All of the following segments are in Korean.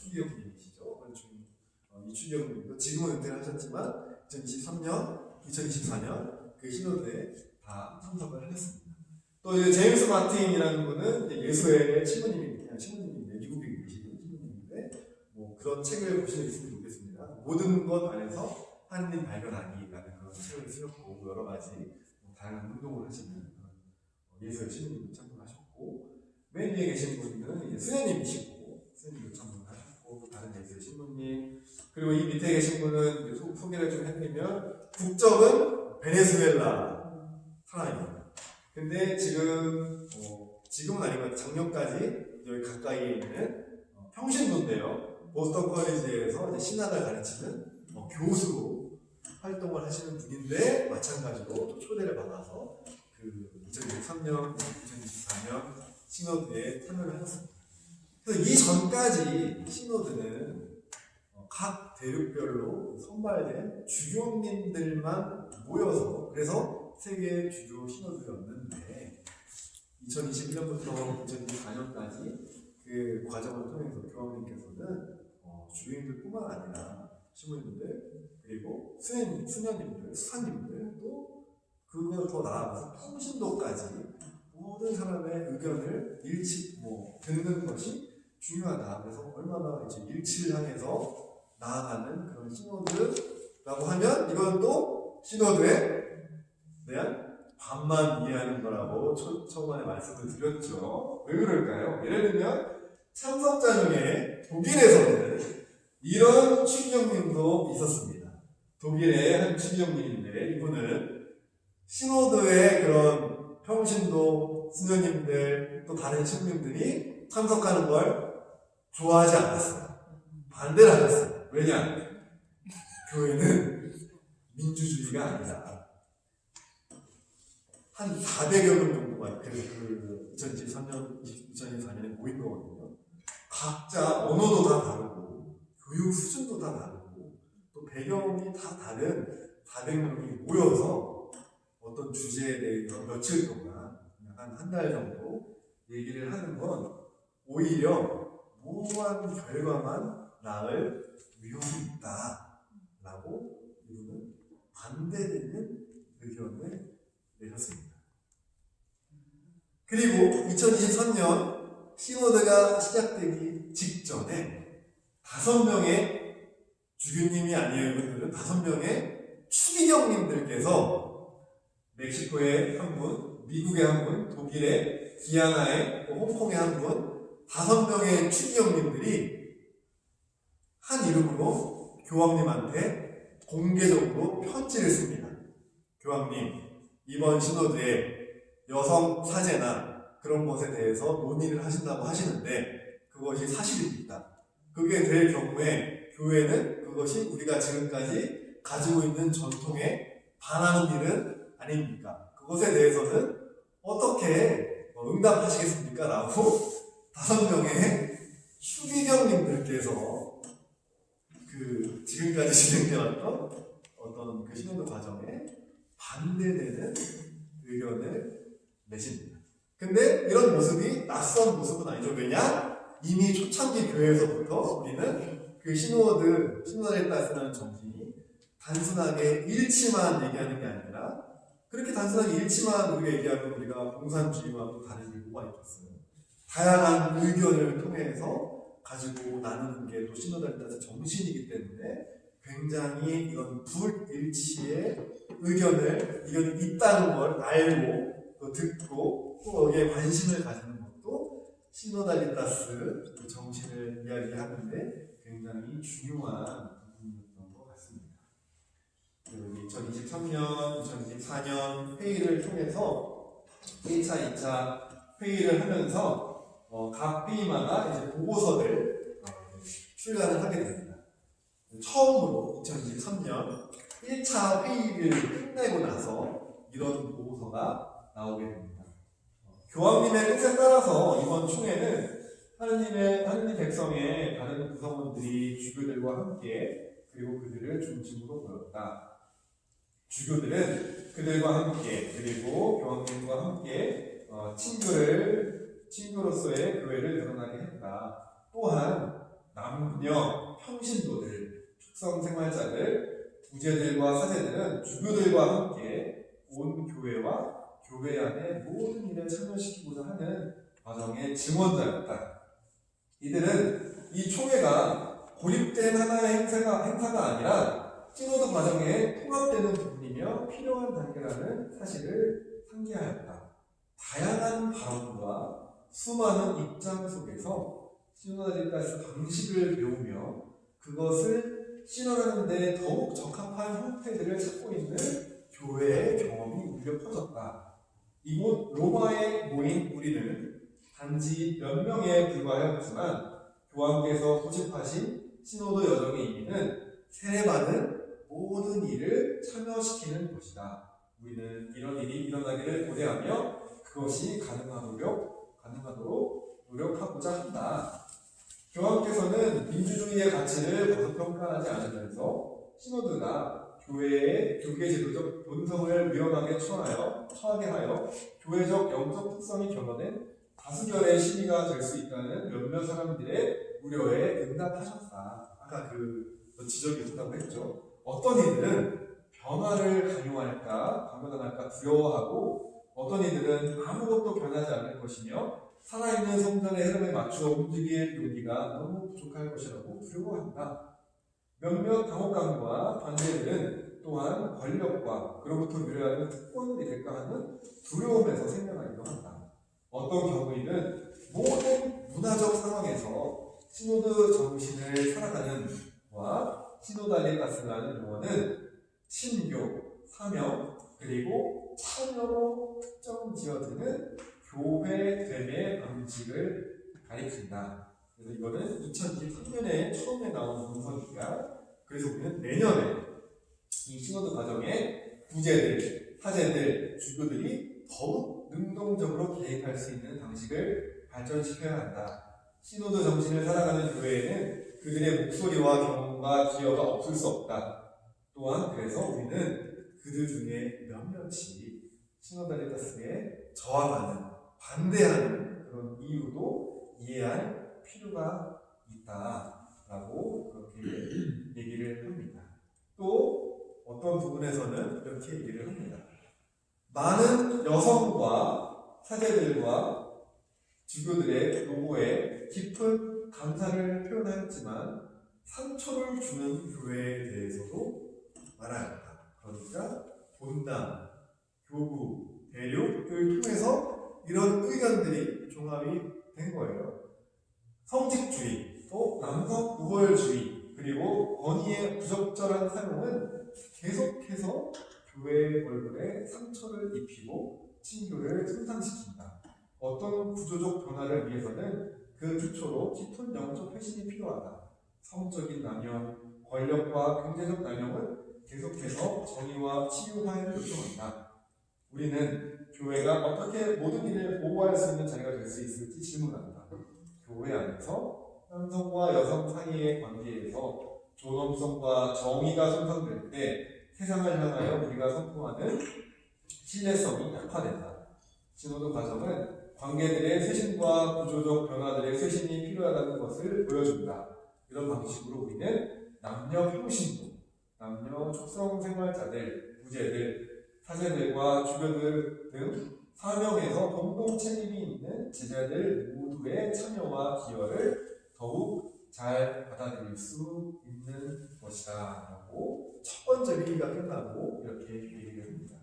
추기경님이시죠. 이 추기경님도 지금은 은퇴를 하셨지만 2023년, 2024년 그 신호대에 다 참석을 하셨습니다. 또 이제 제임스 마틴이라는 분은 예수의 신부님입니다. 신부님인데 미국에 계시는 신부님인데 뭐 그런 책을 보신 적 있으면 좋겠습니다. 모든 것 안에서 하느님 발견하기라는 그런 책을 쓰셨고 여러 가지 다양한 운동을 하시는 예수의 신부님도 참석하셨고 맨 위에 계신 분들은 이제 수녀님이시고 수녀님도 참석하셨고 다른 예수의 신부님 그리고 이 밑에 계신 분은 소개를 좀 해드리면 국적은 베네수엘라 사람입니다. 근데 지금은 아니고 작년까지 여기 가까이에 있는 평신도인데요. 보스턴 커리지에서 이제 신학을 가르치는 교수로 활동을 하시는 분인데 마찬가지로 또 초대를 받아서 그 2023년, 2024년 시노드에 참여를 하셨습니다. 그래서 이전까지 시노드는 각 대륙별로 선발된 주교님들만 모여서 그래서 세계 주요 시노드였는데 2021년부터 2024년까지 그 과정을 통해서 교황님께서는 주교님들뿐만 아니라 신부님들 그리고 수녀님들, 수사님들 또 그걸 더 나아가서 평신도까지 모든 사람의 의견을 듣는 것이 중요하다. 그래서 얼마나 이제 일치를 향해서 나아가는 그런 시노드라고 하면 이건 또 시노드의 대한 반만 이해하는 거라고 초반에 말씀을 드렸죠. 왜 그럴까요? 예를 들면 참석자 중에 독일에서는 이런 추기경님도 있었습니다. 독일의 한 추기경님인데 이분은 시노드의 그런 평신도 수녀님들 또 다른 신부님들이 참석하는 걸 좋아하지 않았어요. 반대를 하셨어요. 왜냐? 교회는 민주주의가 아니다. 한 400여 명 정도가 그 2023년, 2024년에 모인 거거든요. 각자 언어도 다 다르고, 교육 수준도 다 다르고, 또 배경이 다 다른 400명이 모여서 어떤 주제에 대해서 며칠 동안, 한 달 정도 얘기를 하는 건 오히려 무한 결과만 낳을 위험이 있다라고 이분은 반대되는 의견을 내셨습니다. 그리고 2023년 시노드가 시작되기 직전에 5명의 주교님이 아니에요. 이분들은 5명의 추기경님들께서 멕시코의 한 분, 미국의 한 분, 독일의 기아나의 홍콩의 한 분, 5명의 추기경님들이 한 이름으로 교황님한테 공개적으로 편지를 씁니다. 교황님, 이번 시노드에 여성 사제나 그런 것에 대해서 논의를 하신다고 하시는데 그것이 사실입니다. 그게 될 경우에 교회는 그것이 우리가 지금까지 가지고 있는 전통에 반하는 일은 아닙니까? 그것에 대해서는 어떻게 응답하시겠습니까? 라고 5명의 추기경님들께서 그 지금까지 진행되었던 어떤 그 시노드 과정에 반대되는 의견을 내십니다. 근데 이런 모습이 낯선 모습은 아니죠. 왜냐? 이미 초창기 교회에서부터 우리는 그 시노드에 따르는 정신이 단순하게 일치만 얘기하는 게 아니라 그렇게 단순하게 일치만 우리가 얘기하면 우리가 공산주의와 또 다른 게 뭐가 있겠어요. 다양한 의견을 통해서 가지고 나누는 게 또 시노드에 따른 정신이기 때문에 굉장히 이런 불일치의 의견이 있다는 걸 알고 또 듣고 또 여기에 관심을 가지는 것도 시노달리타스 그 정신을 이야기하는데 굉장히 중요한 부분이었던 것 같습니다. 그리고 2023년, 2024년 회의를 통해서 1차, 2차 회의를 하면서 각 회의마다 이제 보고서를 출간을 하게 됩니다. 처음으로 2023년 1차 회의를 끝내고 나서 이런 보고서가 나오게 됩니다. 교황님의 뜻에 따라서 이번 총회는 하느님 백성의 다른 구성원들이 주교들과 함께 그리고 그들을 중심으로 모였다. 주교들은 그들과 함께 그리고 교황님과 함께 친구로서의 교회를 드러나게 했다. 또한 남녀 평신도들, 축성생활자들, 부제들과 사제들은 주교들과 함께 온 교회와 교회 안의 모든 일을 참여시키고자 하는 과정의 증언자였다. 이들은 이 총회가 고립된 하나의 행사가 아니라 시노드 과정에 통합되는 부분이며 필요한 단계라는 사실을 상기하였다. 다양한 발언과 수많은 입장 속에서 시노다리타스 방식을 배우며 그것을 실현하는 데 더욱 적합한 형태들을 찾고 있는 교회의 경험이 울려 퍼졌다. 이곳 로마에 모인 우리는 단지 몇 명에 불과하였지만 교황께서 소집하신 시노드 여정의 의미는 세례받은 모든 일을 참여시키는 것이다. 우리는 이런 일이 일어나기를 고대하며 그것이 가능하도록 노력하고자 한다. 교황께서는 민주주의의 가치를 과소평가하지 않으면서 시노드가 교회의 교계제도적 본성을 위험하게 처하게 하여 교회적 영적 특성이 겸허된 다수결의 시위가 될 수 있다는 몇몇 사람들의 우려에 응답하셨다. 아까 지적이 있다고 했죠. 어떤 이들은 변화를 강요당할까 두려워하고 어떤 이들은 아무것도 변하지 않을 것이며 살아있는 성전의 흐름에 맞추어 움직일 용기가 너무 부족할 것이라고 두려워한다. 몇몇 당혹감과 반대들은 또한 권력과 그로부터 유래하는 특권이 될까 하는 두려움에서 생겨나기도 한다. 어떤 경우에는 모든 문화적 상황에서 시노드 정신을 살아가는 와 시노달리타스라는 용어는 친교, 사명, 그리고 참여로 특정 지어지는 교회됨의 방식을 가리킨다. 그래서 이거는 2023년에 처음에 나온 문서니까 그래서 우리는 내년에 이 시노드 과정에 부제들, 사제들, 주교들이 더욱 능동적으로 개입할 수 있는 방식을 발전시켜야 한다. 시노드 정신을 살아가는 교회에는 그들의 목소리와 경험과 기여가 없을 수 없다. 또한 그래서 우리는 그들 중에 몇몇이 시노달리타스에 저항하는, 반대하는 그런 이유도 이해할 필요가 있다라고 그렇게 얘기를 합니다. 또 어떤 부분에서는 이렇게 얘기를 합니다. 많은 여성과 사제들과 주교들의 노고에 깊은 감사를 표현하였지만 상처를 주는 교회에 대해서도 말하였다. 그러니까 본당, 교구, 대륙을 통해서 이런 의견들이 종합이 된 거예요. 성직주의, 또 남성 우월주의, 그리고 권위의 부적절한 사용은 계속해서 교회의 얼굴에 상처를 입히고 친교를 손상시킨다. 어떤 구조적 변화를 위해서는 그 기초로 깊은 영적 회신이 필요하다. 성적인 남용, 권력과 경제적 남용은 계속해서 정의와 치유화를 요청한다. 우리는 교회가 어떻게 모든 일을 보호할 수 있는 자리가 될 수 있을지 질문한다. 교회 안에서 남성과 여성 사이의 관계에서 존엄성과 정의가 손상될 때 세상을 향하여 우리가 선포하는 신뢰성이 약화된다. 시노드 과정은 관계들의 쇄신과 구조적 변화들의 쇄신이 필요하다는 것을 보여준다. 이런 방식으로 우리는 남녀 평신도, 남녀 축성생활자들, 부제들, 사제들과 주교들 등 사명에서 공동 책임이 있는 제자들 모두의 참여와 기여를 더욱 잘 받아들일 수 있는 것이다 라고 첫 번째 회의가 끝나고 이렇게 얘기를 합니다.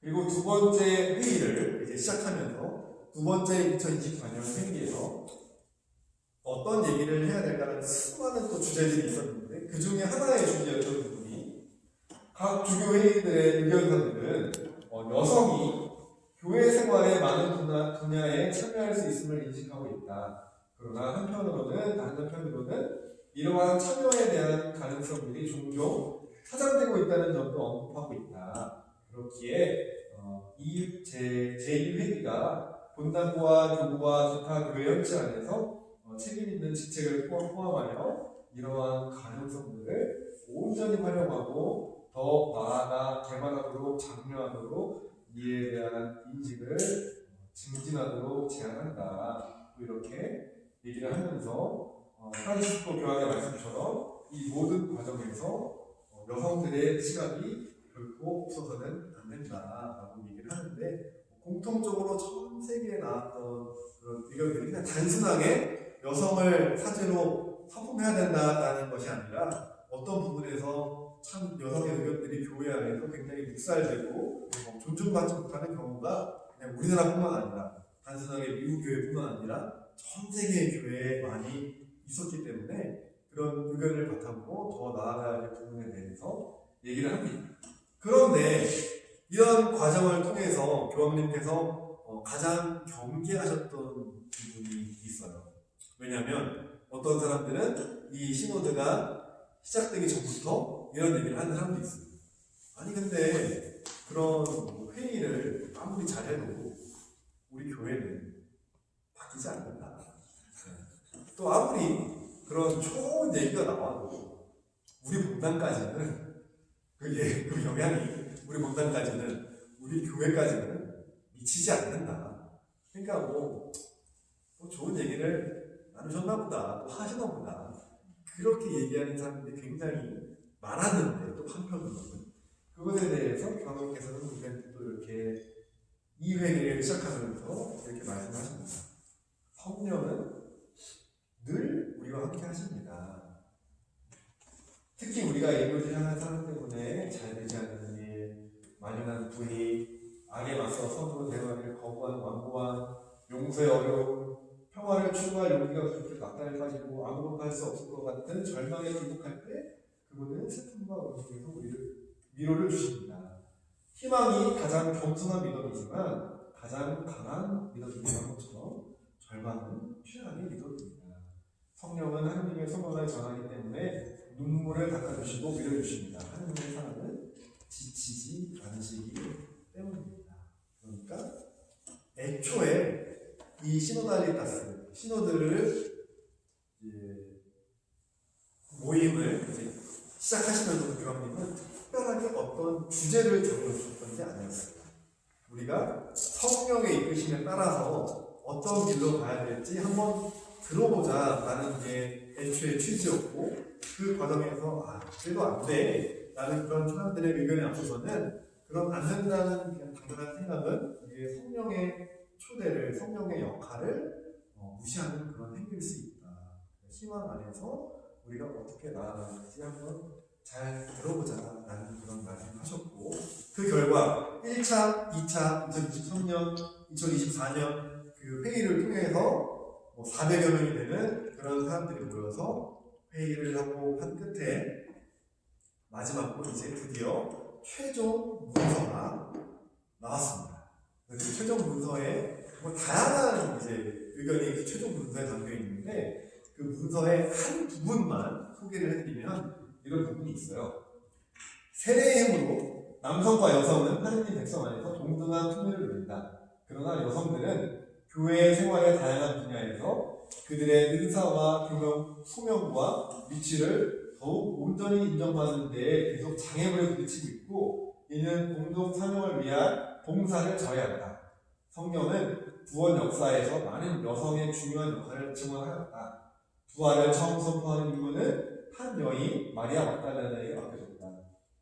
그리고 두 번째 회의를 이제 시작하면서 두 번째 2024년 회의에서 어떤 얘기를 해야 될까라는 수많은 또 주제들이 있었는데 그 중에 하나의 주제였던 부분이 각 주교 회의들의 의견서들은 여성이 교회 생활의 많은 분야에 참여할 수 있음을 인식하고 있다. 그러나 다른 한편으로는 이러한 참여에 대한 가능성들이 종종 사장되고 있다는 점도 언급하고 있다. 그렇기에 제2회기가 본당과 교구와 기타 교회 연체 안에서 책임 있는 직책을 포함하여 이러한 가능성들을 온전히 활용하고 더 나아가 개발하도록 장려하도록 이에 대한 인식을 증진하도록 제안한다. 이렇게 얘기를 하면서 프란치스코 교황의 말씀처럼 이 모든 과정에서 여성들의 시각이 결코 없어서는 안 된다라고 얘기를 하는데, 공통적으로 전 세계에 나왔던 그런 의견들이 그냥 단순하게 여성을 사제로 선포해야 된다라는 것이 아니라, 어떤 부분에서 참 여성의 의견들이 교회 안에서 굉장히 묵살되고 존중받지 못하는 경우가 그냥 우리나라뿐만 아니라, 단순하게 미국 교회뿐만 아니라 전 세계의 교회에 많이 있었기 때문에, 그런 의견을 바탕으로 더 나아가야 할 부분에 대해서 얘기를 합니다. 그런데 이런 과정을 통해서 교황님께서 가장 경계하셨던 부분이 있어요. 왜냐하면 어떤 사람들은 이 시노드가 시작되기 전부터 이런 얘기를 하는 사람도 있어요. 아니 근데 그런 회의를 아무리 잘해도 우리 교회는 바뀌지 않는다. 또 아무리 그런 좋은 얘기가 나와도 우리 본당까지는 그 영향이 우리 본당까지는, 우리 교회까지는 미치지 않는다. 그러니까 뭐 좋은 얘기를 나누셨나 보다, 또 하시나 보다, 그렇게 얘기하는 사람들이 굉장히 많았는데, 또 한편으로는 그것에 대해서 교황님께서는 우리한테 또 이렇게 이 회개를 시작하면서 이렇게 말씀하십니다. 성령은 늘 우리와 함께 하십니다. 특히 우리가 예교를 향한 사람 때문에 잘 되지 않는 일, 만연한 불의, 악에 맞서 선으로 대화를 거부한 완고한, 용서의 어려움, 평화를 추구할 용기가 그렇게 막달에 빠지고 아무것도 할 수 없을 것 같은 절망에 굴복할 때, 그분은 슬픔과 은총에서 우리를 위로를 주십니다. 희망이 가장 겸손한 믿음이지만 가장 강한 믿음이라는 것처럼 절망은 최악의 믿음입니다. 성령은 하나님의 소망을 전하기 때문에 눈물을 닦아주시고 밀어주십니다. 하나님의 사랑은 지치지 않으시기 때문입니다. 그러니까 애초에 이 시노달리타스, 시노드를 모임을 시작하시면서 교황님은 특별하게 어떤 주제를 정해주셨던 게 아니었습니다. 우리가 성령의 이끄심에 따라서 어떤 길로 가야 될지 한번 들어보자 라는 게 애초의 취지였고, 그 과정에서 그래도 안 돼 라는 그런 사람들의 의견에 앞서서는 그럼 안 된다는 그냥 당연한 생각은 이게 성령의 초대를, 성령의 역할을 무시하는 그런 행위일 수 있다. 희망 안에서 우리가 어떻게 나아가는지 한번 잘 들어보자 라는 그런 말씀을 하셨고, 그 결과 1차, 2차, 2023년, 2024년 그 회의를 통해서 400여 명이 되는 그런 사람들이 모여서 회의를 하고 한 끝에 마지막으로 이제 드디어 최종 문서가 나왔습니다. 그 최종 문서에 다양한 이제 의견이 그 최종 문서에 담겨 있는데, 그 문서의 한 부분만 소개를 해드리면 이런 부분이 있어요. 세례의 힘으로 남성과 여성은 하느님 백성 안에서 동등한 품위를 누린다. 그러나 여성들은 교회 생활의 다양한 분야에서 그들의 은사와 교명, 소명과 위치를 더욱 온전히 인정받는 데 계속 장애물에 부딪히고 있고, 이는 공동 사명을 위한 봉사를 져야 한다. 성령은 구원 역사에서 많은 여성의 중요한 역할을 증언하였다. 부활을 처음 선포하는 이유는 한 여인 마리아 막달라나에게 맡겨졌다.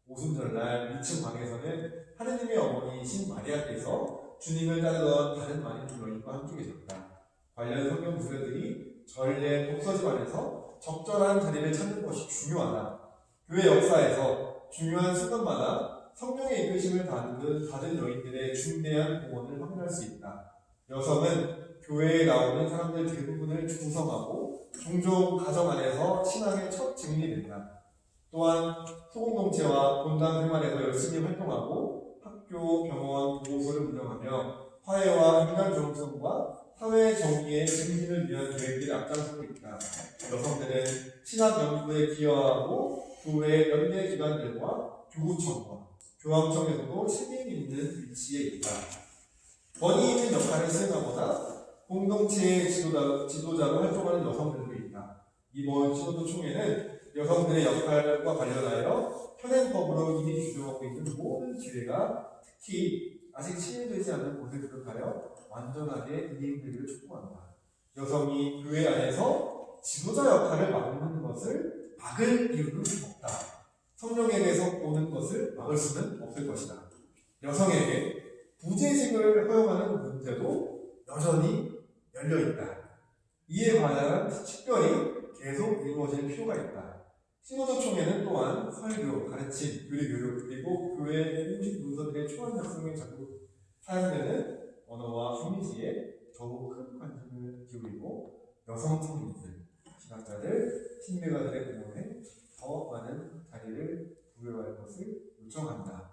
오순절날 2층 방에서는 하느님의 어머니이신 마리아께서 주님을 따르던 다른 많은 여인과 함께 계셨다. 관련 성경 무교들이 전례 독서집 안에서 적절한 자리를 찾는 것이 중요하다. 교회 역사에서 중요한 순간마다 성령의 이끄심을 받은 여인들의 중대한 공헌을 확인할 수 있다. 여성은 교회에 나오는 사람들 대부분을 구성하고 종종 가정 안에서 신앙의 첫 증인이 된다. 또한 소공동체와 본당 생활에서 열심히 활동하고 학교, 병원, 보호소를 운영하며 화해와 인간 정성과 사회 정의의 증진을 위한 계획들이 앞장서고 있다. 여성들은 신학 연구에 기여하고 교회 연대 기관들과 교구청과 교황청에서도 책임 있는 위치에 있다. 권위 있는 역할을 수행하거나 공동체의 지도자로 활동하는 여성들도 있다. 이번 신호도 총회는 여성들의 역할과 관련하여 현행법으로 이미 규정하고 있는 모든 기회가 특히 아직 시행되지 않는 곳을 기록하여 완전하게 이행되기를 촉구한다. 여성이 교회 안에서 지도자 역할을 맡는 것을 막을 이유는 없다. 성령에게서 오는 것을 막을 수는 없을 것이다. 여성에게 부재직을 허용하는 문제도 여전히 열려있다. 이에 관한 특별히 계속 이루어질 필요가 있다. 시노드 총회는 또한 설교, 가르침, 교육, 그리고 교회 공식 문서들의 초안 작성에 자꾸 사용되는 언어와 이미지에 더욱 큰 관심을 기울이고 여성 성인들, 신학자들, 신뢰가들의 공헌에 더 많은 자리를 부여할 것을 요청한다.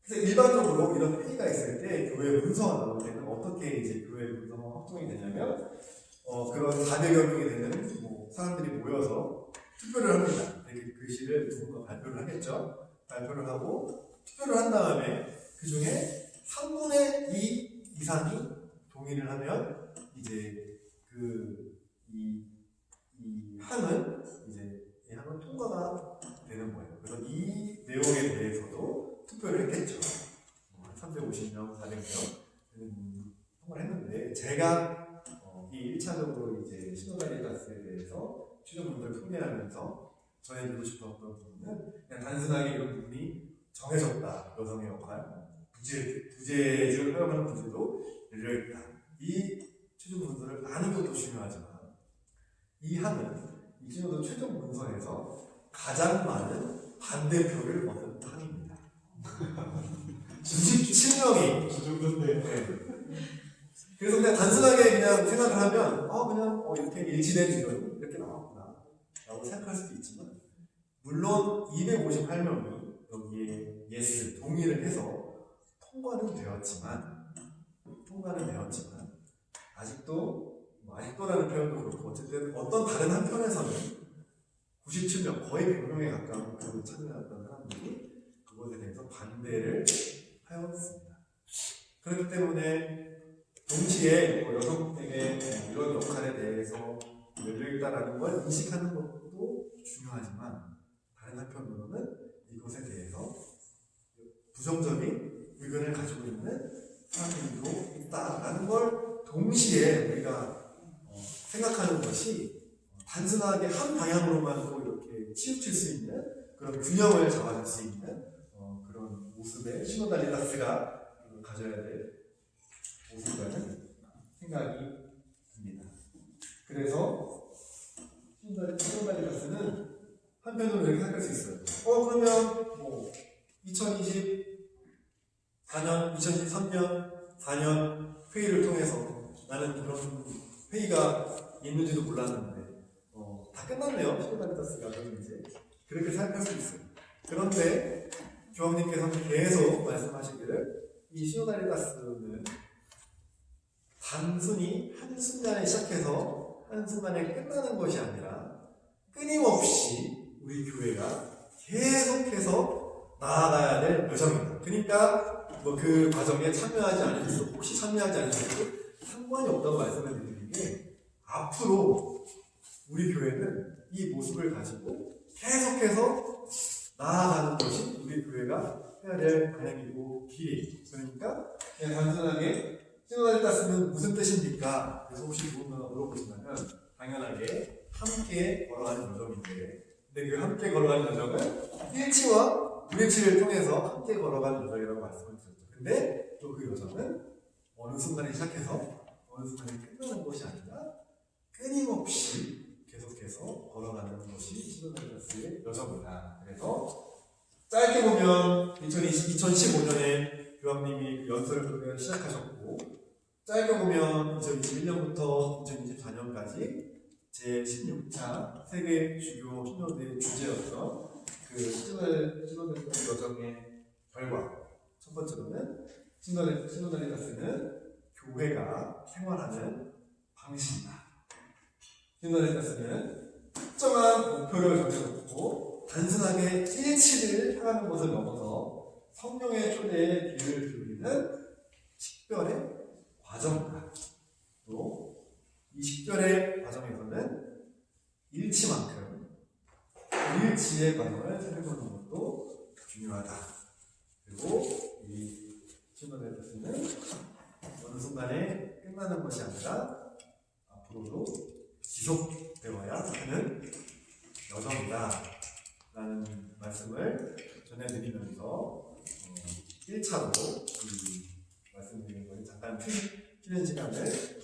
그래서 일반적으로 이런 회의가 있을 때 교회 문서가 나올 때는 어떻게 이제 교회 문서가 확정이 되냐면 그런 400여 명이 되는 사람들이 모여서 투표를 합니다. 그 글씨를 누군가 발표를 하겠죠. 발표를 하고 투표를 한 다음에 그 중에 3분의 2 이상이 동의를 하면 이제 이 항은 이 항은 통과가 되는 거예요. 그래서 이 내용에 대해서도 투표를 했겠죠. 350명, 400명 통과를 했는데 제가 이 1차적으로 이제 시노달리다스에 대해서 취재분들 소개하면서 전해드리고 싶었던 부분은 그냥 단순하게 이런 부분이 정해졌다. 여성의 역할, 부재직을 허용하는 문제도 열려있다. 이 최종 문서를 아는 것도 중요하지만 이 항은 이 시노도 최종 문서에서 가장 많은 반대표를 얻은 항입니다. 97명이 그 정도인데. 네. 그래서 그냥 단순하게 그냥 생각을 하면 그냥 이렇게 일치된 의견이 이렇게 나왔구나 라고 생각할 수도 있지만 물론 258명이 여기에 예스, 동의를 해서 통과는 되었지만 아직도라는 표현도 그렇고 어쨌든 어떤 다른 한편에서는 97명, 거의 100명에 가까운 그 참여했던 사람들이 그것에 대해서 반대를 하였습니다. 그렇기 때문에 동시에 여성에게 이런 역할에 대해서 열려있다는 걸 인식하는 것도 중요하지만 다른 한편으로는 이것에 대해서 부정적인 의견을 가지고 있는 사람들도 있다라는 걸 동시에 우리가 생각하는 것이 단순하게 한 방향으로만 또 이렇게 치우칠 수 있는 그런 균형을 잡아줄 수 있는 그런 모습의 시노달리다스가 가져야 될 모습이라는 생각이 듭니다. 그래서 시노달리다스는 한편으로 이렇게 생각할 수 있어요. 그러면 2024년, 2023년, 4년 회의를 통해서 나는 그런 회의가 있는지도 몰랐는데 다 끝났네요. 시노달리다스가 이제 그렇게 생각할 수 있어요. 그런데 교황님께서는 계속 말씀하시기를 이 시노달리다스는 단순히 한순간에 시작해서 한순간에 끝나는 것이 아니라 끊임없이 우리 교회가 계속해서 나아가야 될 여정이다. 그러니까 그 과정에 참여하지 않으셔도 혹시 참여하지 않으셔도 상관이 없다고 말씀을 드리는 게 앞으로 우리 교회는 이 모습을 가지고 계속해서 나아가는 것이 우리 교회가 해야 될 방향이고 길이. 그러니까 그냥 단순하게 시노달리다스는 무슨 뜻입니까? 그래서 혹시 누군가가 물어보시면 당연하게 함께 걸어가는 여정인데 근데 그 함께 걸어가는 여정은 일치와 불일치를 통해서 함께 걸어가는 여정이라고 말씀을 드렸죠. 근데 또 그 여정은 어느 순간에 시작해서 어느 순간에 끝나는 것이 아니라 끊임없이 계속해서 걸어가는 것이 시노달리다스의 여정이다. 그래서 짧게 보면 2015년에 교황님이 연설을 시작하셨고 짧게 보면 2021년부터 2024년까지 제16차 세계 주요 신도의 주제였던 그 시노달리다스 여정의 결과 첫 번째로는 시노달리다스는 교회가 생활하는 방식이다. 시노달리다스는 특정한 목표를 정해놓고 단순하게 일치를 향하는 것을 넘어서 성령의 초대에 귀를 기울이는 식별의 과정이다. 또 이 식별의 과정에서는 일치만큼 일치의 과정을 살펴보는 것도 중요하다. 그리고 이 시노달리다스는 어느 순간에 끝나는 것이 아니라 앞으로도 지속되어야 하는 여정이다 라는 말씀을 전해드리면서 1차로 말씀드린 것을 잠깐 쉬는 시간을